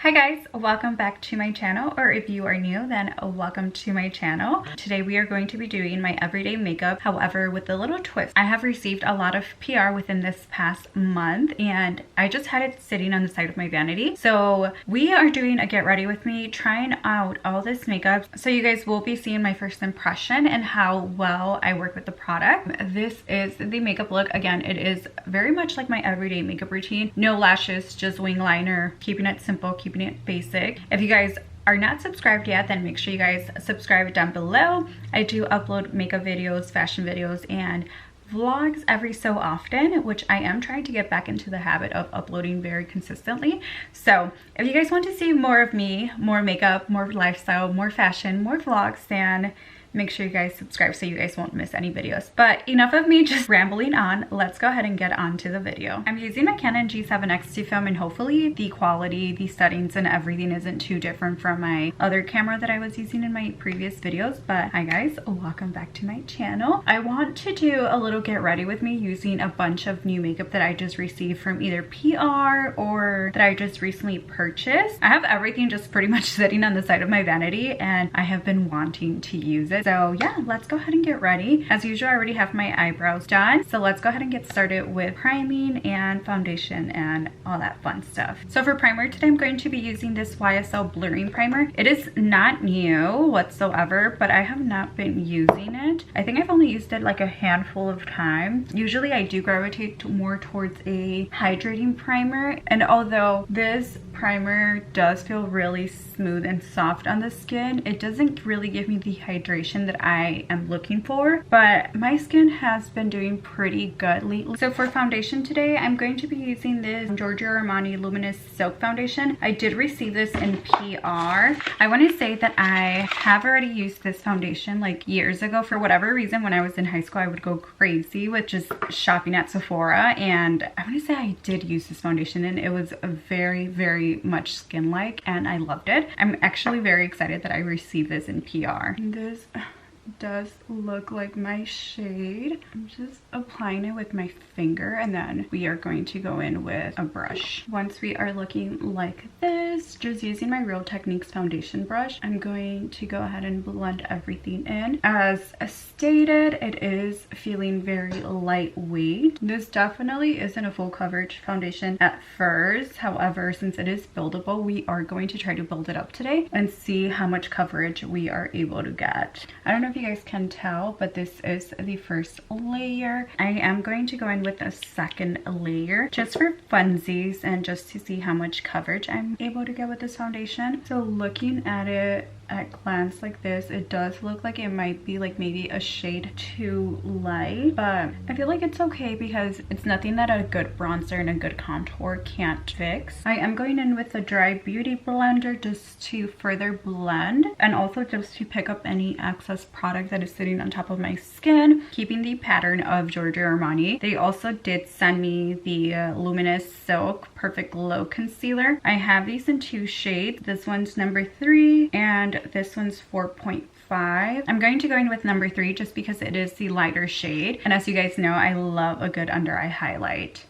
Hi guys, welcome back to my channel, or if you are new, then welcome to my channel. Today we are going to be doing my everyday makeup, however with a little twist. I have received a lot of PR within this past month and I just had it sitting on the side of my vanity. So we are doing a get ready with me, trying out all this makeup. So you guys will be seeing my first impression and how well I work with the product. This is the makeup look. Again, it is very much like my everyday makeup routine. No lashes, just wing liner, keeping it simple, keeping it basic. If you guys are not subscribed yet, then make sure you guys subscribe down below. I do upload makeup videos, fashion videos, and vlogs every so often, which I am trying to get back into the habit of uploading very consistently. So if you guys want to see more of me, more makeup, more lifestyle, more fashion, more vlogs, then make sure you guys subscribe so you guys won't miss any videos. But enough of me just rambling on. Let's go ahead and get on to the video. I'm using my Canon G7X to film, and hopefully the quality, the settings, and everything isn't too different from my other camera that I was using in my previous videos. But hi guys, welcome back to my channel. I want to do a little get ready with me using a bunch of new makeup that I just received from either PR or that I just recently purchased. I have everything just pretty much sitting on the side of my vanity and I have been wanting to use it. So yeah, let's go ahead and get ready. As usual, I already have my eyebrows done. So let's go ahead and get started with priming and foundation and all that fun stuff. So for primer today, I'm going to be using this YSL blurring primer. It is not new whatsoever, but I have not been using it. I think I've only used it like a handful of times. Usually I do gravitate more towards a hydrating primer. And although this primer does feel really smooth and soft on the skin, it doesn't really give me the hydration that I am looking for, but my skin has been doing pretty good lately. So for foundation today, I'm going to be using this Giorgio Armani Luminous Silk Foundation. I did receive this in PR. I want to say that I have already used this foundation like years ago. For whatever reason, when I was in high school, I would go crazy with just shopping at Sephora, and I want to say I did use this foundation and it was very much skin-like and I loved it. I'm actually very excited that I received this in PR. This does look like my shade. I'm just applying it with my finger and then we are going to go in with a brush. Once we are looking like this, just using my Real Techniques foundation brush, I'm going to go ahead and blend everything in. As stated, it is feeling very lightweight. This definitely isn't a full coverage foundation at first. However, since it is buildable, we are going to try to build it up today and see how much coverage we are able to get. I don't know if you guys can tell, but this is the first layer. I am going to go in with a second layer just for funsies and just to see how much coverage I'm able to get with this foundation. So looking at it at glance like this, it does look like it might be like maybe a shade too light, but I feel like it's okay because it's nothing that a good bronzer and a good contour can't fix. I am going in with a dry beauty blender just to further blend and also just to pick up any excess product that is sitting on top of my skin, keeping the pattern of Giorgio Armani. They also did send me the Luminous Silk Perfect Glow Concealer. I have these in two shades. This one's number 3 and this one's 4.5. I'm going to go in with number 3 just because it is the lighter shade. And as you guys know, I love a good under eye highlight.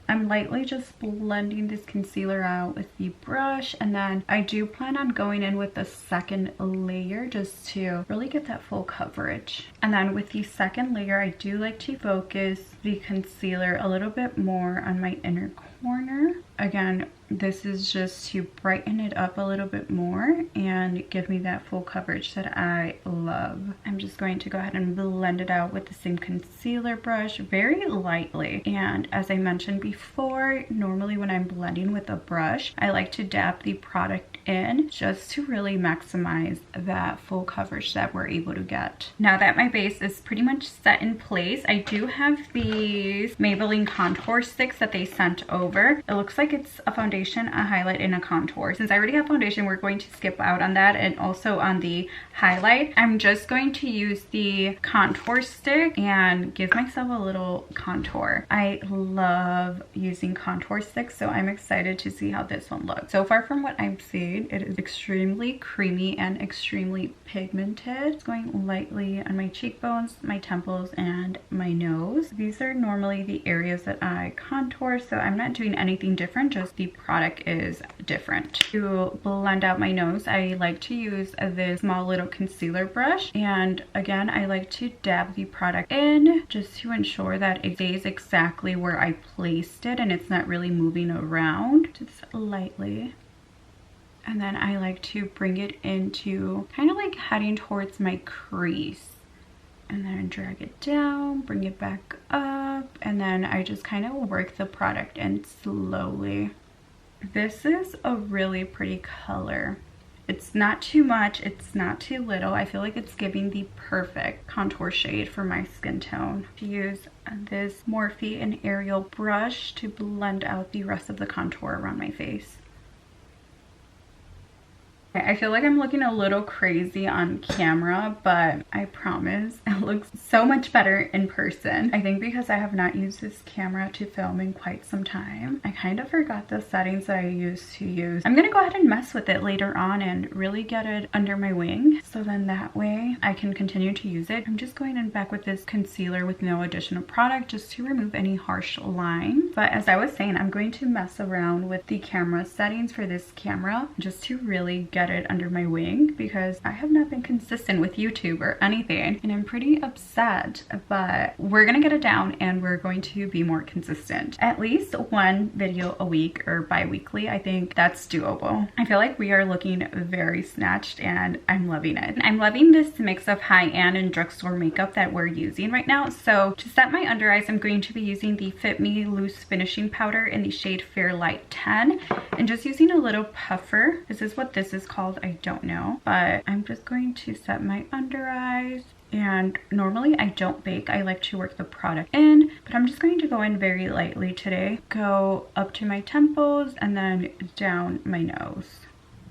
I'm lightly just blending this concealer out with the brush, and then I do plan on going in with the second layer just to really get that full coverage. And then with the second layer, I do like to focus the concealer a little bit more on my inner corner. Again, this is just to brighten it up a little bit more and give me that full coverage that I love. I'm just going to go ahead and blend it out with the same concealer brush very lightly. And as I mentioned before, normally when I'm blending with a brush, I like to dab the product in just to really maximize that full coverage that we're able to get. Now that my base is pretty much set in place, I do have these Maybelline contour sticks that they sent over. It looks like it's a foundation, a highlight, and a contour. Since I already have foundation, we're going to skip out on that and also on the highlight. I'm just going to use the contour stick and give myself a little contour. I love using contour sticks, so I'm excited to see how this one looks. So far from what I'm seeing, shade. It is extremely creamy and extremely pigmented. It's going lightly on my cheekbones, my temples, and my nose. These are normally the areas that I contour, so I'm not doing anything different, just the product is different. To blend out my nose, I like to use this small little concealer brush, and again, I like to dab the product in just to ensure that it stays exactly where I placed it and it's not really moving around, just lightly. And then I like to bring it into kind of like heading towards my crease, and then drag it down, bring it back up, and then I just kind of work the product in slowly. This is a really pretty color. It's not too much, it's not too little. I feel like it's giving the perfect contour shade for my skin tone. To use this Morphe and Ariel brush to blend out the rest of the contour around my face. I feel like I'm looking a little crazy on camera, but I promise it looks so much better in person. I think because I have not used this camera to film in quite some time, I kind of forgot the settings that I used to use. I'm gonna go ahead and mess with it later on and really get it under my wing, so then that way I can continue to use it. I'm just going in back with this concealer with no additional product just to remove any harsh lines. But as I was saying, I'm going to mess around with the camera settings for this camera just to really get it under my wing, because I have not been consistent with YouTube or anything and I'm pretty upset, but we're gonna get it down and we're going to be more consistent. At least one video a week or bi-weekly, I think that's doable. I feel like we are looking very snatched and I'm loving it. I'm loving this mix of high-end and drugstore makeup that we're using right now. So to set my under eyes, I'm going to be using the Fit Me Loose Finishing Powder in the shade Fair Light 10 and just using a little puffer. This is what this is called, I don't know, but I'm just going to set my under eyes. And normally I don't bake, I like to work the product in, but I'm just going to go in very lightly today. Go up to my temples and then down my nose.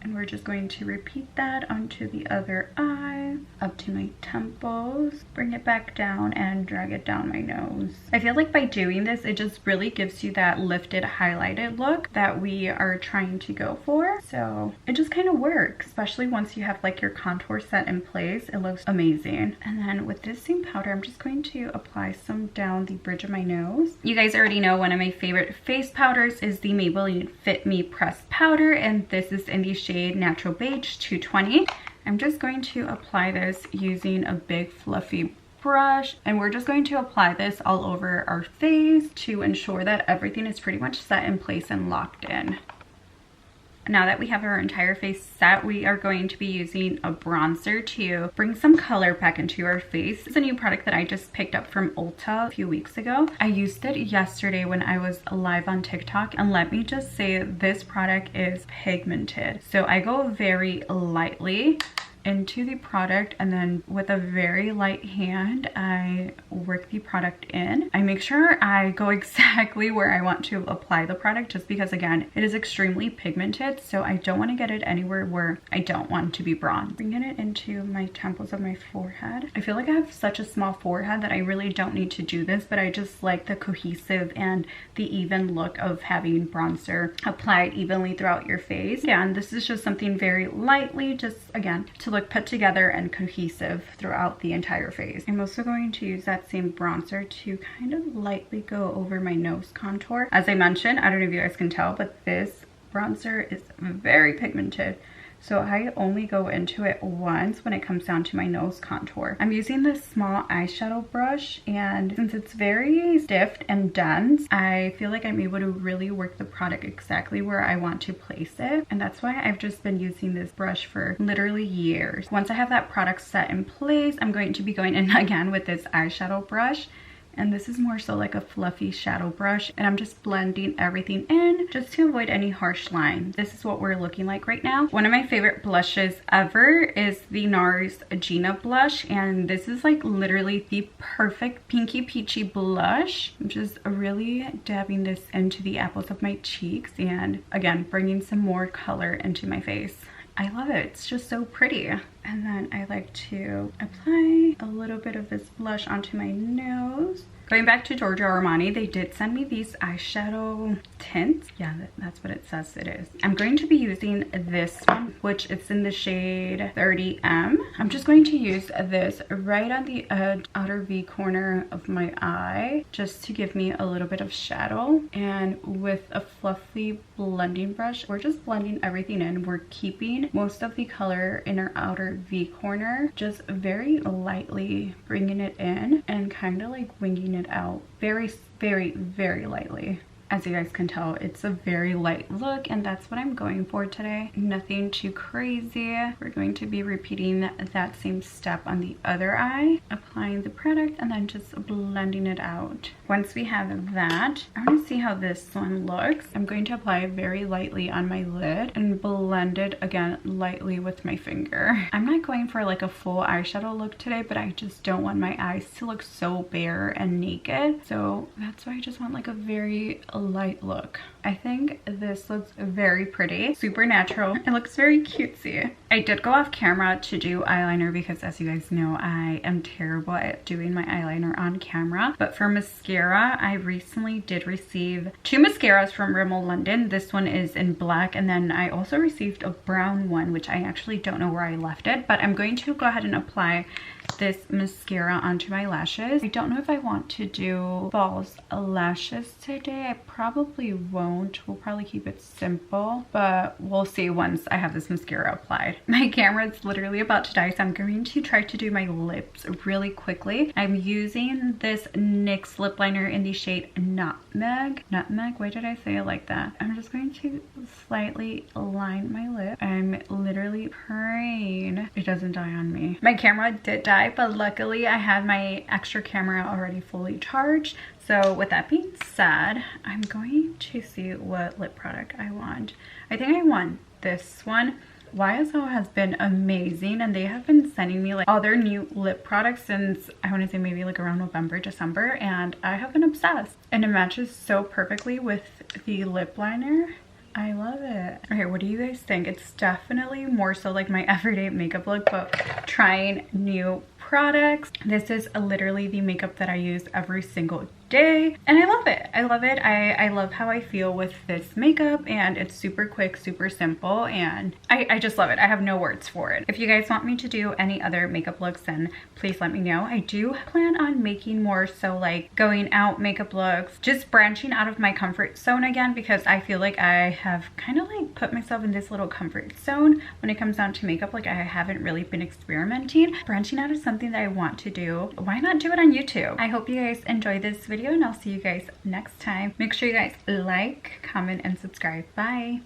And we're just going to repeat that onto the other eye, up to my temples, bring it back down and drag it down my nose. I feel like by doing this, it just really gives you that lifted, highlighted look that we are trying to go for. So it just kind of works, especially once you have like your contour set in place. It looks amazing. And then with this same powder, I'm just going to apply some down the bridge of my nose. You guys already know one of my favorite face powders is the Maybelline Fit Me Pressed Powder, and this is in the shade Natural Beige 220. I'm just going to apply this using a big fluffy brush, and we're just going to apply this all over our face to ensure that everything is pretty much set in place and locked in. Now that we have our entire face set, we are going to be using a bronzer to bring some color back into our face. It's a new product that I just picked up from Ulta a few weeks ago. I used it yesterday when I was live on TikTok, and let me just say this product is pigmented. So I go very lightly into the product, and then with a very light hand I work the product in. I make sure I go exactly where I want to apply the product, just because again it is extremely pigmented, so I don't want to get it anywhere where I don't want to be bronze. Bringing it into my temples of my forehead. I feel like I have such a small forehead that I really don't need to do this, but I just like the cohesive and the even look of having bronzer applied evenly throughout your face. Yeah, and this is just something very lightly, just again to look put together and cohesive throughout the entire face. I'm also going to use that same bronzer to kind of lightly go over my nose contour. As I mentioned, I don't know if you guys can tell, but this bronzer is very pigmented. So I only go into it once when it comes down to my nose contour. I'm using this small eyeshadow brush, and since it's very stiff and dense, I feel like I'm able to really work the product exactly where I want to place it. And that's why I've just been using this brush for literally years. Once I have that product set in place, I'm going to be going in again with this eyeshadow brush. And this is more so like a fluffy shadow brush, and I'm just blending everything in just to avoid any harsh lines. This is what we're looking like right now. One of my favorite blushes ever is the NARS Gina blush, and this is like literally the perfect pinky peachy blush. I'm just really dabbing this into the apples of my cheeks and again bringing some more color into my face. I love it. It's just so pretty. And then I like to apply a little bit of this blush onto my nose. Going back to Giorgio Armani, they did send me these eyeshadow tints. Yeah, that's what it says it is. I'm going to be using this one, which it's in the shade 30M. I'm just going to use this right on the outer V corner of my eye, just to give me a little bit of shadow. And with a fluffy blending brush, we're just blending everything in. We're keeping most of the color in our outer V corner, just very lightly bringing it in and kind of like winging it out very, very, very lightly. As you guys can tell, it's a very light look, and that's what I'm going for today. Nothing too crazy. We're going to be repeating that same step on the other eye, applying the product and then just blending it out. Once we have that, I want to see how this one looks. I'm going to apply very lightly on my lid and blend it again lightly with my finger. I'm not going for like a full eyeshadow look today, but I just don't want my eyes to look so bare and naked. So that's why I just want like a very light look. I think this looks very pretty, super natural. It looks very cutesy. I did go off camera to do eyeliner because, as you guys know, I am terrible at doing my eyeliner on camera. But for mascara, I recently did receive 2 mascaras from Rimmel London. This one is in black, and then I also received a brown one, which I actually don't know where I left it, but I'm going to go ahead and apply this mascara onto my lashes. I don't know if I want to do false lashes today. I probably won't. We'll probably keep it simple, but we'll see once I have this mascara applied. My camera is literally about to die, so I'm going to try to do my lips really quickly. I'm using this NYX lip liner in the shade Nutmeg. Nutmeg? Why did I say it like that? I'm just going to slightly line my lip. I'm literally praying it doesn't die on me. My camera did die, but luckily I had my extra camera already fully charged. So with that being said, I'm going to see what lip product I want. I think I want this one. YSL has been amazing, and they have been sending me like all their new lip products since, I want to say maybe like around November, December, and I have been obsessed. And it matches so perfectly with the lip liner. I love it. Okay, what do you guys think? It's definitely more so like my everyday makeup look, but trying new products. This is literally the makeup that I use every single day, and I love it. I love it. I love how I feel with this makeup, and it's super quick, super simple, and I just love it. I have no words for it. If you guys want me to do any other makeup looks, then please let me know. I do plan on making more so like going out makeup looks, just branching out of my comfort zone again, because I feel like I have kind of like put myself in this little comfort zone when it comes down to makeup. Like I haven't really been experimenting. Branching out is something that I want to do. Why not do it on YouTube? I hope you guys enjoy this video, and I'll see you guys next time. Make sure you guys like, comment, and subscribe. Bye.